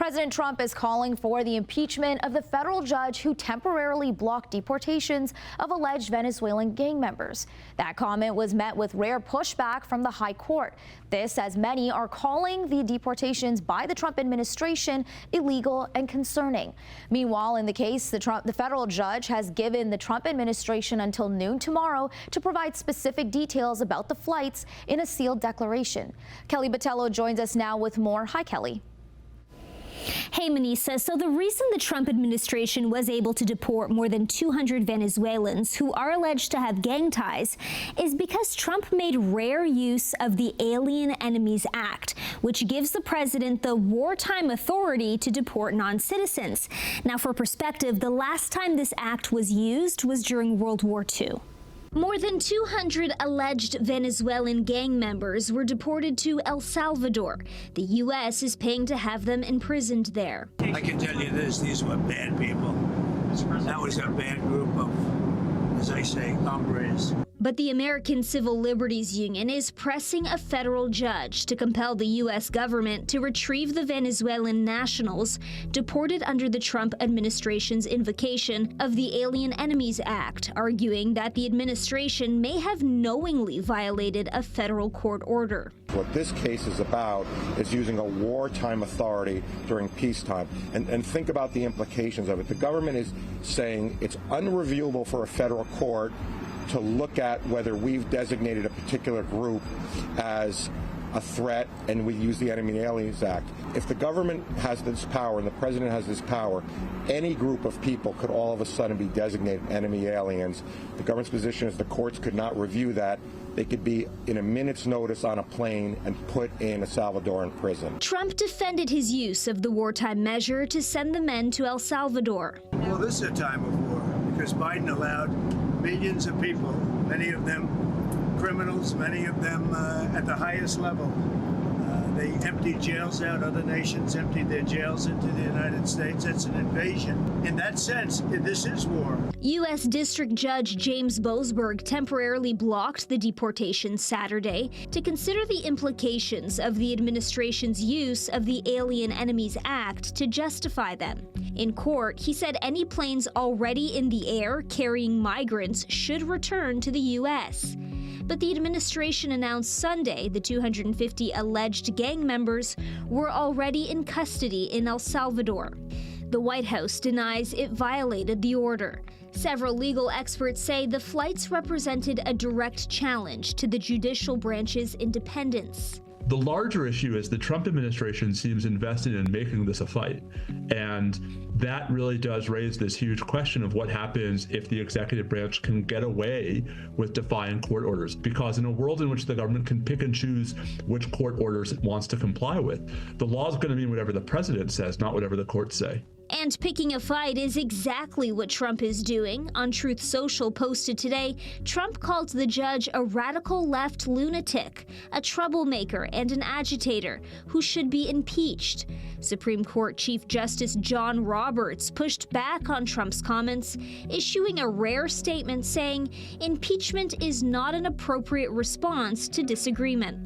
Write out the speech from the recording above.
President Trump is calling for the impeachment of the federal judge who temporarily blocked deportations of alleged Venezuelan gang members. That comment was met with rare pushback from the high court. This as many are calling the deportations by the Trump administration illegal and concerning. Meanwhile, in the case, the federal judge has given the Trump administration until noon tomorrow to provide specific details about the flights in a sealed declaration. Kelly Botello joins us now with more. Hi, Kelly. Hey, Manisa. So the reason the Trump administration was able to deport more than 200 Venezuelans who are alleged to have gang ties is because Trump made rare use of the Alien Enemies Act, which gives the president the wartime authority to deport non-citizens. Now, for perspective, the last time this act was used was during World War II. More than 200 alleged Venezuelan gang members were deported to El Salvador. The U.S. is paying to have them imprisoned there. I can tell you this, these were bad people. That was a bad group of, as I say, hombres. But the American Civil Liberties Union is pressing a federal judge to compel the U.S. government to retrieve the Venezuelan nationals deported under the Trump administration's invocation of the Alien Enemies Act, arguing that the administration may have knowingly violated a federal court order. What this case is about is using a wartime authority during peacetime. And think about the implications of it. The government is saying it's unreviewable for a federal court to look at whether we've designated a particular group as a threat and we use the Enemy Aliens Act. If the government has this power and the president has this power, any group of people could all of a sudden be designated enemy aliens. The government's position is the courts could not review that. They could be in a minute's notice on a plane and put in a Salvadoran prison. Trump defended his use of the wartime measure to send the men to El Salvador. Well, this is a time of war because Biden allowed millions of people, many of them criminals, many of them at the highest level. They emptied jails out. Other nations emptied their jails into the United States. That's an invasion. In that sense, this is war. U.S. District Judge James Boasberg temporarily blocked the deportation Saturday to consider the implications of the administration's use of the Alien Enemies Act to justify them. In court, he said any planes already in the air carrying migrants should return to the U.S. But the administration announced Sunday the 250 alleged gang members were already in custody in El Salvador. The White House denies it violated the order. Several legal experts say the flights represented a direct challenge to the judicial branch's independence. The larger issue is the Trump administration seems invested in making this a fight. And that really does raise this huge question of what happens if the executive branch can get away with defying court orders. Because in a world in which the government can pick and choose which court orders it wants to comply with, the law is going to mean whatever the president says, not whatever the courts say. And picking a fight is exactly what Trump is doing. On Truth Social posted today, Trump called the judge a radical left lunatic, a troublemaker, and an agitator who should be impeached. Supreme Court Chief Justice John Roberts pushed back on Trump's comments, issuing a rare statement saying impeachment is not an appropriate response to disagreement.